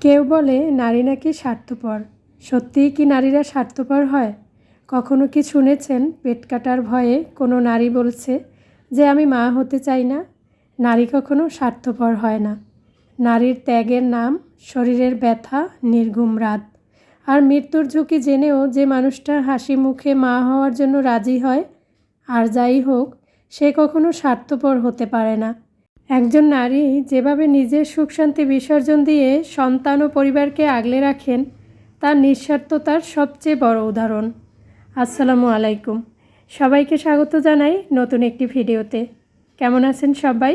কেউ বলে নারী নাকি স্বার্থপর। সত্যিই কি নারীরা স্বার্থপর হয়? কখনো কি শুনেছেন পেট কাটার ভয়ে কোনো নারী বলছে যে আমি মা হতে চাই না? নারী কখনো স্বার্থপর হয় না। নারীর ত্যাগের নাম শরীরের ব্যথা, নির্ঘুম রাত আর মৃত্যুর ঝুঁকি জেনেও যে মানুষটা হাসি মুখে মা হওয়ার জন্য রাজি হয়, আর যাই হোক, সে কখনো স্বার্থপর হতে পারে না। একজন নারী যেভাবে নিজের সুখ শান্তি বিসর্জন দিয়ে সন্তান ও পরিবারকে আগলে রাখেন, তার নিঃস্বার্থতার সবচেয়ে বড় উদাহরণ। আসসালামু আলাইকুম, সবাইকে স্বাগত জানাই নতুন একটি ভিডিওতে। কেমন আছেন সবাই?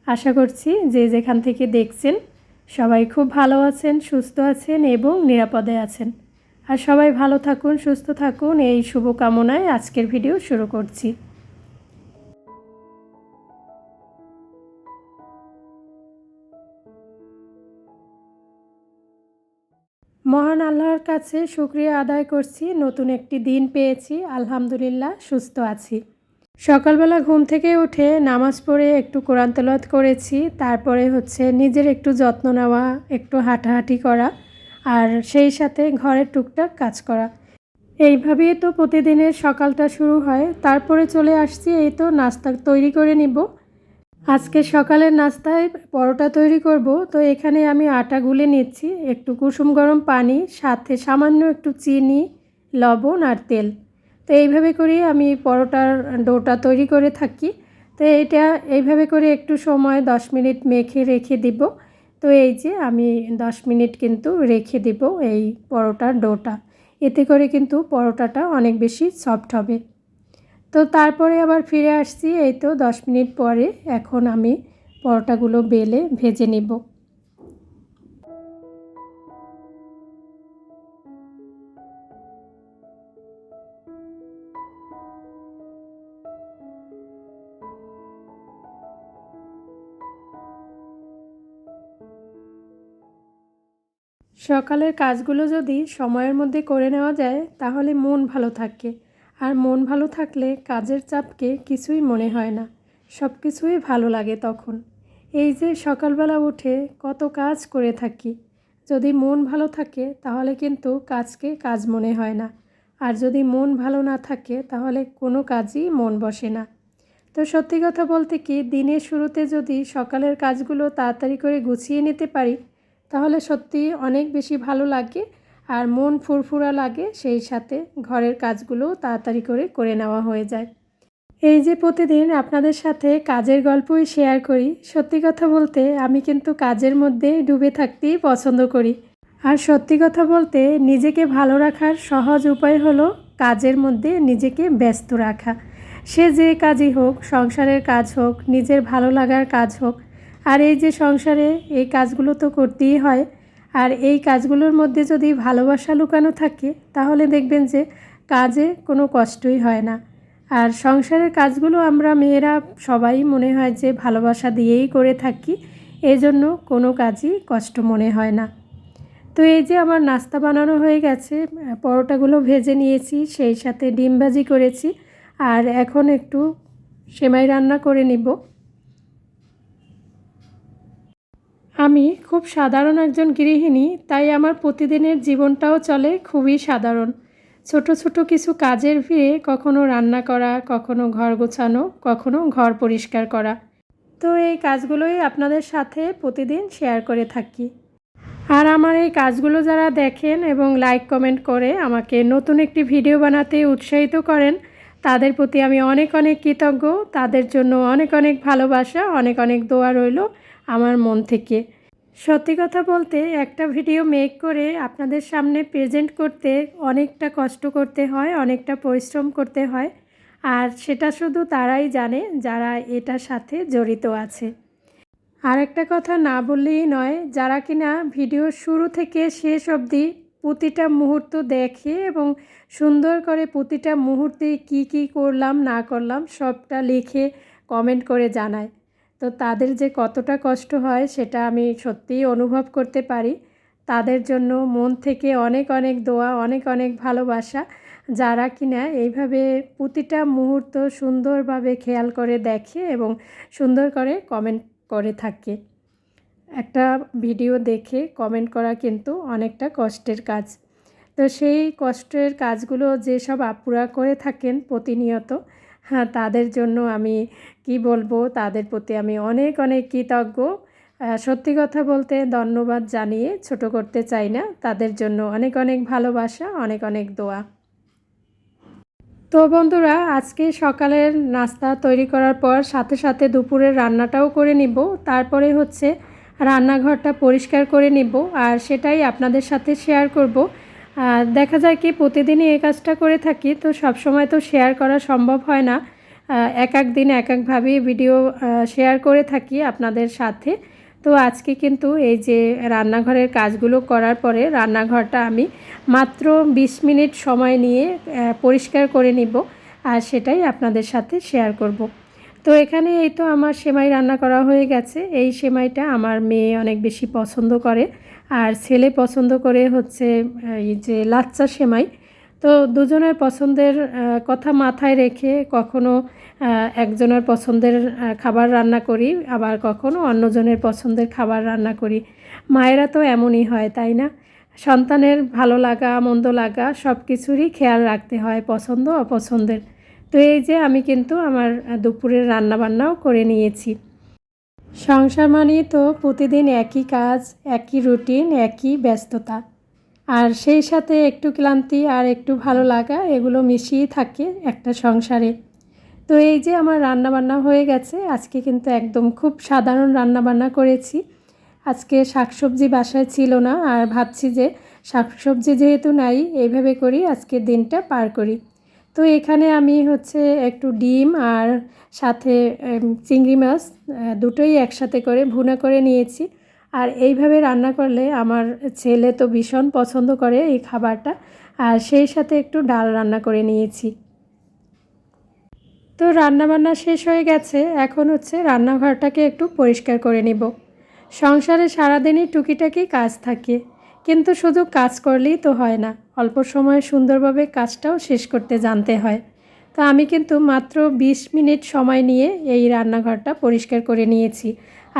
আশা করছি যে যেখান থেকে দেখছেন সবাই খুব ভালো আছেন, সুস্থ আছেন এবং নিরাপদে আছেন। আর সবাই ভালো থাকুন, সুস্থ থাকুন, এই শুভকামনায় আজকের ভিডিও শুরু করছি। মহান আল্লাহর কাছে শুকরিয়া আদায় করছি, নতুন একটি দিন পেয়েছি, আলহামদুলিল্লাহ সুস্থ আছি। সকালবেলা ঘুম থেকে উঠে নামাজ পড়ে একটু কোরআন তেলাওয়াত করেছি, তারপরে নিজের একটু যত্ন নেওয়া, একটু হাঁটাহাঁটি করা আর সেই সাথে ঘরের টুকটাক কাজ করা। এইভাবেই তো প্রতিদিনের সকালটা শুরু হয়। তারপরে চলে আসছি, এই তো নাস্তা তৈরি করে নিব। আজকে সকালের নাস্তায় পরোটা তৈরি করব। তো এখানে আমি আটা গুলে নিচ্ছি, একটু কুসুম গরম পানি, সাথে সামান্য একটু চিনি, লবণ আর তেল। তো এইভাবে করে আমি পরোটার ডোটা তৈরি করে থাকি। তো এইটা এইভাবে করে একটু সময় 10 মিনিট মেখে রেখে দিব। তো এই যে আমি 10 মিনিট কিন্তু রেখে দিব এই পরোটার ডোটা। এতে করে কিন্তু পরোটাটা অনেক বেশি সফট হবে। তো তারপরে আবার ফিরে আসছি, এই তো 10 মিনিট পরে এখন আমি পরোটাগুলো বেলে ভেজে নিব। সকালের কাজগুলো যদি সময়ের মধ্যে করে নেওয়া যায় তাহলে মন ভালো থাকে, আর মন ভালো থাকলে কাজের চাপকে কিছুই মনে হয় না, সব কিছুই ভালো লাগে তখন। এই যে সকালবেলা উঠে কত কাজ করে থাকি, যদি মন ভালো থাকে তাহলে কিন্তু কাজকে কাজ মনে হয় না, আর যদি মন ভালো না থাকে তাহলে কোনো কাজই মন বসে না। তো সত্যি কথা বলতে কি, দিনের শুরুতে যদি সকালের কাজগুলো তাড়াতাড়ি করে গুছিয়ে নিতে পারি তাহলে সত্যি অনেক বেশি ভালো লাগে, আর মন ফুরফুরা লাগে, সেই সাথে ঘরের কাজগুলো তাড়াতাড়ি করে করে নেওয়া হয়ে যায়। এই যে প্রতিদিন আপনাদের সাথে কাজের গল্পই শেয়ার করি, সত্যি কথা বলতে আমি কিন্তু কাজের মধ্যে ডুবে থাকতেই পছন্দ করি। আর সত্যি কথা বলতে নিজেকে ভালো রাখার সহজ উপায় হলো কাজের মধ্যে নিজেকে ব্যস্ত রাখা। সে যে কাজই হোক, সংসারের কাজ হোক, নিজের ভালো লাগার কাজ হোক, আর এই যে সংসারে এই কাজগুলো তো করতেই হয়। আর এই কাজগুলোর মধ্যে যদি ভালোবাসা লুকানো থাকে তাহলে দেখবেন যে কাজে কোনো কষ্টই হয় না। আর সংসারের কাজগুলো আমরা মেয়েরা সবাই মনে হয় যে ভালোবাসা দিয়েই করে থাকি, এজন্য কোনো কাজই কষ্ট মনে হয় না। তো এই যে আমার নাস্তা বানানো হয়ে গেছে, পরোটাগুলো ভেজে নিয়েছি, সেই সাথে ডিম ভাজি করেছি, আর এখন একটু সেমাই রান্না করে নিব। আমি খুব সাধারণ একজন গৃহিণী, তাই আমার প্রতিদিনের জীবনটাও চলে খুবই সাধারণ। ছোট ছোট কিছু কাজের ভিড়ে কখনো রান্না করা, কখনো ঘর গোছানো, কখনো ঘর পরিষ্কার করা। তো এই কাজগুলোই আপনাদের সাথে প্রতিদিন শেয়ার করে থাকি। আর আমার এই কাজগুলো যারা দেখেন এবং লাইক কমেন্ট করে আমাকে নতুন একটি ভিডিও বানাতে উৎসাহিত করেন, তাদের প্রতি আমি অনেক অনেক কৃতজ্ঞ। তাদের জন্য অনেক অনেক ভালোবাসা, অনেক অনেক দোয়া রইল আমার মন থেকে। সত্যি কথা বলতে একটা ভিডিও মেক করে আপনাদের সামনে প্রেজেন্ট করতে অনেকটা কষ্ট করতে হয়, অনেকটা পরিশ্রম করতে হয়, আর সেটা শুধু তারাই জানে যারা এটার সাথে জড়িত আছে। আর একটা কথা না বললেই নয়, যারা কিনা ভিডিও শুরু থেকে শেষ অবধি প্রতিটা মুহূর্ত দেখে এবং সুন্দর করে প্রতিটা মুহূর্তে কি কি করলাম না করলাম সবটা লিখে কমেন্ট করে জানায়, তো তাদের যে কতটা কষ্ট হয় সেটা আমি সত্যিই অনুভব করতে পারি। তাদের জন্য মন থেকে অনেক অনেক দোয়া, অনেক অনেক ভালোবাসা, যারা কিনা এইভাবে প্রতিটা মুহূর্ত সুন্দরভাবে খেয়াল করে দেখে এবং সুন্দর করে কমেন্ট করে থাকে। একটা ভিডিও দেখে কমেন্ট করা কিন্তু অনেকটা কষ্টের কাজ। তো সেই কষ্টের কাজগুলো যেসব আপুরা করে থাকেন প্রতিনিয়ত, হ্যাঁ, তাদের জন্য আমি কি বলবো, তাদের প্রতি আমি অনেক অনেক কৃতজ্ঞ। সত্যি কথা বলতে ধন্যবাদ জানিয়ে ছোট করতে চাই না। তাদের জন্য অনেক অনেক ভালোবাসা, অনেক অনেক দোয়া। তো বন্ধুরা, আজকে সকালের নাস্তা তৈরি করার পর সাথে সাথে দুপুরের রান্নাটাও করে নিব। তারপরে হচ্ছে রান্নাঘরটা পরিষ্কার করে নিব, আর সেটাই আপনাদের সাথে শেয়ার করব। দেখা যায় কি প্রতিদিনই এই কাজটা করে থাকি, তো সব সময় তো শেয়ার করা সম্ভব হয় না। এক এক দিন এক একভাবেই ভিডিও শেয়ার করে থাকি আপনাদের সাথে। তো আজকে কিন্তু এই যে রান্নাঘরের কাজগুলো করার পরে রান্নাঘরটা আমি মাত্র 20 মিনিট সময় নিয়ে পরিষ্কার করে নিব, আর সেটাই আপনাদের সাথে শেয়ার করব। তো এখানে এই তো আমার সেমাই রান্না করা হয়ে গেছে। এই সেমাইটা আমার মেয়ে অনেক বেশি পছন্দ করে, আর ছেলে পছন্দ করে হচ্ছে এই যে লাচ্চা সেমাই। তো দুজনের পছন্দের কথা মাথায় রেখে কখনো একজনের পছন্দের খাবার রান্না করি, আবার কখনো অন্যজনের পছন্দের খাবার রান্না করি। মায়েরা তো এমনই হয়, তাই না? সন্তানের ভালো লাগা মন্দ লাগা সব কিছুরই খেয়াল রাখতে হয়, পছন্দ অপছন্দের। তো এই যে আমি কিন্তু আমার দুপুরের রান্নাবান্নাও করে নিয়েছি। সংসার মানেই তো প্রতিদিন একই কাজ, একই রুটিন, একই ব্যস্ততা, আর সেই সাথে একটু ক্লান্তি আর একটু ভালো লাগা, এগুলো মিশিয়ে থাকে একটা সংসারে। তো এই যে আমার রান্নাবান্না হয়ে গেছে। আজকে কিন্তু একদম খুব সাধারণ রান্নাবান্না করেছি। আজকে শাকসবজি বাসায় ছিল না, আর ভাবছি যে শাকসবজি যেহেতু নাই, এইভাবে করি আজকের দিনটা পার করি। তো এখানে আমি হচ্ছে একটু ডিম আর সাথে চিংড়ি মাছ দুটোই একসাথে করে ভুনা করে নিয়েছি। আর এইভাবে রান্না করলে আমার ছেলে তো ভীষণ পছন্দ করে এই খাবারটা, আর সেই সাথে একটু ডাল রান্না করে নিয়েছি। তো রান্নাবান্না শেষ হয়ে গেছে, এখন হচ্ছে রান্নাঘরটাকে একটু পরিষ্কার করে নিব। সংসারে সারাদিনই টুকিটাকি কাজ থাকে, কিন্তু শুধু কাজ করলেই তো হয় না, অল্প সময়ে সুন্দরভাবে কাজটাও শেষ করতে জানতে হয়। তো আমি কিন্তু মাত্র 20 মিনিট সময় নিয়ে এই রান্নাঘরটা পরিষ্কার করে নিয়েছি।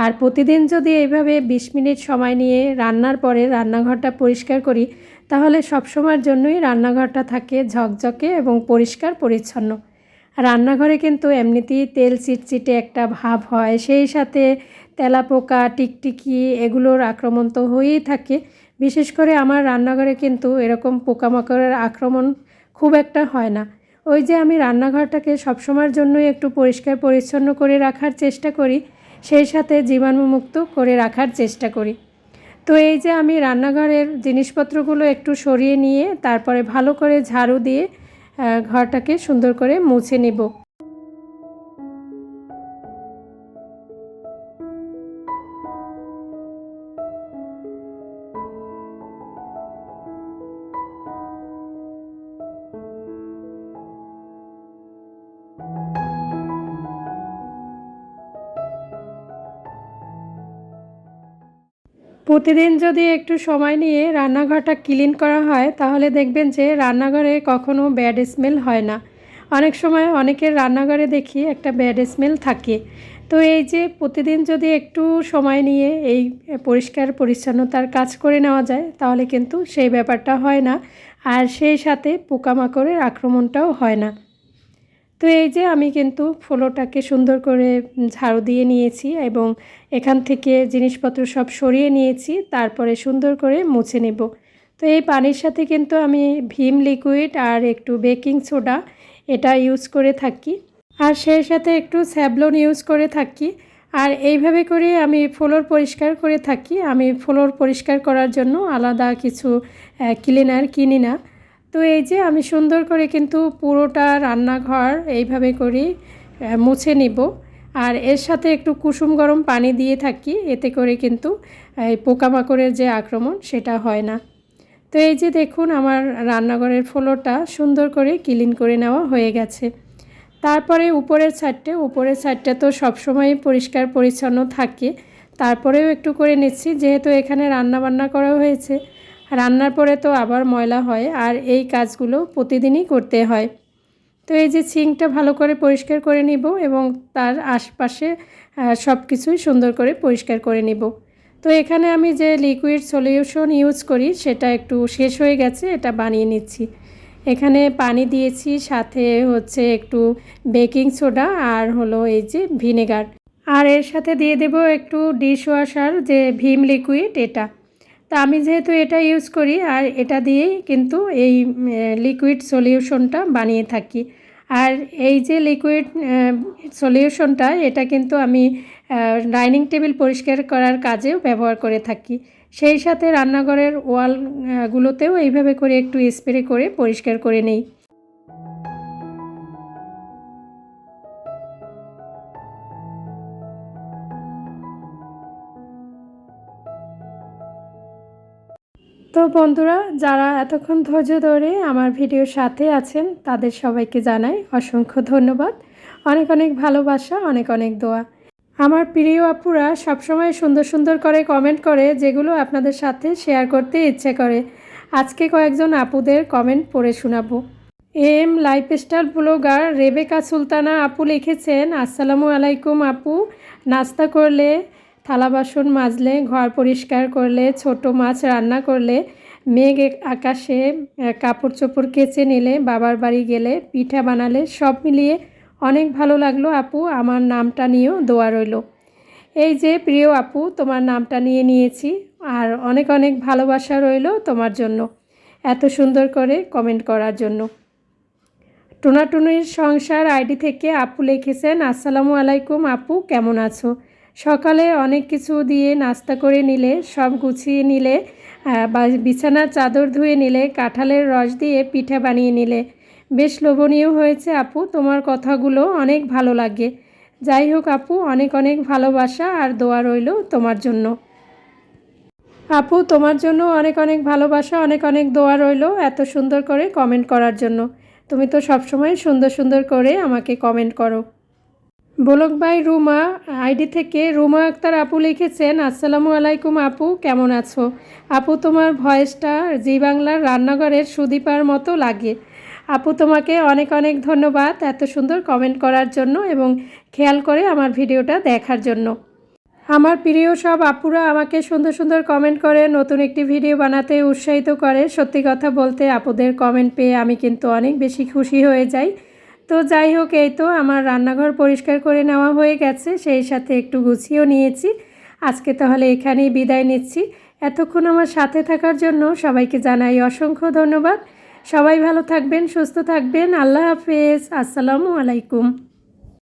আর প্রতিদিন যদি এইভাবে 20 মিনিট সময় নিয়ে রান্নার পরে রান্নাঘরটা পরিষ্কার করি, তাহলে সবসময়ের জন্যই রান্নাঘরটা থাকে ঝকঝকে এবং পরিষ্কার পরিচ্ছন্ন। রান্নাঘরে কিন্তু এমনিতেই তেল চিটচিটে একটা ভাব হয়, সেই সাথে তেলাপোকা টিকটিকি এগুলোর আক্রমণ তো হয়েই থাকে। বিশেষ করে আমার রান্নাঘরে কিন্তু এরকম পোকামাকড়ের আক্রমণ খুব একটা হয় না। ওই যে আমি রান্নাঘরটাকে সবসময়ের জন্যই একটু পরিষ্কার পরিচ্ছন্ন করে রাখার চেষ্টা করি, সেই সাথে জীবাণুমুক্ত করে রাখার চেষ্টা করি। তো এই যে আমি রান্নাঘরের জিনিসপত্রগুলো একটু সরিয়ে নিয়ে তারপরে ভালো করে ঝাড়ু দিয়ে ঘরটাকে সুন্দর করে মুছে নেব। প্রতিদিন যদি একটু সময় নিয়ে রান্নাঘরটা ক্লিন করা হয়, তাহলে দেখবেন যে রান্নাঘরে কখনো ব্যাড স্মেল হয় না। অনেক সময় অনেকের রান্নাঘরে দেখি একটা ব্যাড স্মেল থাকে। তো এই যে প্রতিদিন যদি একটু সময় নিয়ে এই পরিষ্কার পরিচ্ছন্নতার কাজ করে নেওয়া যায়, তাহলে কিন্তু সেই ব্যাপারটা হয় না, আর সেই সাথে পোকামাকড়ের আক্রমণটাও হয় না। তো এই যে আমি কিন্তু ফ্লোরটাকে সুন্দর করে ঝাড়ু দিয়ে নিয়েছি এবং এখান থেকে জিনিসপত্র সব সরিয়ে নিয়েছি, তারপরে সুন্দর করে মুছে নেব। তো এই পানির সাথে কিন্তু আমি ভিম লিকুইড আর একটু বেকিং সোডা এটা ইউজ করে থাকি, আর সেই সাথে একটু স্যাভলন ইউজ করে থাকি। আর এইভাবে করে আমি ফ্লোর পরিষ্কার করে থাকি। আমি ফ্লোর পরিষ্কার করার জন্য আলাদা কিছু ক্লিনার কিনি না। তো এই যে আমি সুন্দর করে কিন্তু পুরোটা রান্নাঘর এইভাবে করে মুছে নিব, আর এর সাথে একটু কুসুম গরম পানি দিয়ে থাকি, এতে করে কিন্তু এই পোকামাকড়ের যে আক্রমণ সেটা হয় না। তো এই যে দেখুন আমার রান্নাঘরের ফ্লোরটা সুন্দর করে ক্লিন করে নেওয়া হয়ে গেছে। তারপরে উপরের সাইডটা তো সবসময়ই পরিষ্কার পরিচ্ছন্ন থাকে, তারপরেও একটু করে নিচ্ছি, যেহেতু এখানে রান্নাবান্না করা হয়েছে, রান্নার পরে তো আবার ময়লা হয়, আর এই কাজগুলো প্রতিদিনই করতে হয়। তো এই যে সিঙ্কটা ভালো করে পরিষ্কার করে নিব এবং তার আশপাশে সব কিছুই সুন্দর করে পরিষ্কার করে নিব। তো এখানে আমি যে লিকুইড সলিউশন ইউজ করি সেটা একটু শেষ হয়ে গেছে, এটা বানিয়ে নিচ্ছি। এখানে পানি দিয়েছি, সাথে হচ্ছে একটু বেকিং সোডা আর হলো এই যে ভিনেগার, আর এর সাথে দিয়ে দেব একটু ডিশওয়াশার যে ভিম লিকুইড এটা। তা আমি যেহেতু এটা ইউজ করি আর এটা দিয়েই কিন্তু এই লিকুইড সলিউশনটা বানিয়ে থাকি। আর এই যে লিকুইড সলিউশনটা এটা কিন্তু আমি ডাইনিং টেবিল পরিষ্কার করার কাজেও ব্যবহার করে থাকি। সেই সাথে রান্নাঘরের ওয়ালগুলোতেও এইভাবে করে একটু স্প্রে করে পরিষ্কার করে নেই। তো বন্ধুরা, যারা এতক্ষণ ধৈর্য ধরে আমার ভিডিওর সাথে আছেন তাদের সবাইকে জানাই অসংখ্য ধন্যবাদ, অনেক অনেক ভালোবাসা, অনেক অনেক দোয়া। আমার প্রিয় আপুরা সবসময় সুন্দর সুন্দর করে কমেন্ট করে, যেগুলো আপনাদের সাথে শেয়ার করতে ইচ্ছে করে। আজকে কয়েকজন আপুদের কমেন্ট পড়ে শোনাবো। M lifestyle blogger Rebeka Sultana আপু লিখেছেন, আসসালামু আলাইকুম আপু। নাস্তা করলে, থালা বাসন মাজলে, ঘর পরিষ্কার করলে, ছোট মাছ রান্না করলে, মেঘ আকাশে কাপড় চোপড় কেচে নিলে, বাবার বাড়ি গেলে, পিঠা বানালে, সব মিলিয়ে অনেক ভালো লাগলো আপু। আমার নামটা নিয়েও দোয়া রইল। এই যে প্রিয় আপু, তোমার নামটা নিয়েছি, আর অনেক অনেক ভালোবাসা রইল তোমার জন্য, এত সুন্দর করে কমেন্ট করার জন্য। টুনাটুনির সংসার আইডি থেকে আপু লিখেছেন, আসসালামু আলাইকুম আপু, কেমন আছো? সকালে অনেক কিছু দিয়ে নাস্তা করে নিলে, সব গুছিয়ে নিলে, বা বিছানার চাদর ধুয়ে নিলে, কাঁঠালের রস দিয়ে পিঠা বানিয়ে নিলে, বেশ লোভনীয় হয়েছে আপু। তোমার কথাগুলো অনেক ভালো লাগে। যাই হোক আপু, অনেক অনেক ভালোবাসা আর দোয়া রইল তোমার জন্য। আপু তোমার জন্য অনেক অনেক ভালোবাসা, অনেক অনেক দোয়া রইল এত সুন্দর করে কমেন্ট করার জন্য। তুমি তো সবসময় সুন্দর সুন্দর করে আমাকে কমেন্ট করো। বলক ভাই রুমা আইডি থেকে রুমা আক্তার আপু লিখেছেন, আসসালামু আলাইকুম আপু, কেমন আছো? আপু তোমার ভয়েসটা জি বাংলার রান্নাঘরের সুদীপার মতো লাগে। আপু তোমাকে অনেক অনেক ধন্যবাদ এত সুন্দর কমেন্ট করার জন্য এবং খেয়াল করে আমার ভিডিওটা দেখার জন্য। আমার প্রিয় সব আপুরা আমাকে সুন্দর সুন্দর কমেন্ট করে, নতুন একটি ভিডিও বানাতে উৎসাহিত করে। সত্যি কথা বলতে আপুদের কমেন্ট পেয়ে আমি কিন্তু অনেক বেশি খুশি হয়ে যাই। তো যাই হোক, এই তো আমার রান্নাঘর পরিষ্কার করে নেওয়া হয়ে গেছে, সেই সাথে একটু গুছিয়েও নিয়েছি। আজকে তাহলে এখানেই বিদায় নিচ্ছি। এতক্ষণ আমার সাথে থাকার জন্য সবাইকে জানাই অসংখ্য ধন্যবাদ। সবাই ভালো থাকবেন, সুস্থ থাকবেন। আল্লাহ হাফেজ, আসসালামু আলাইকুম।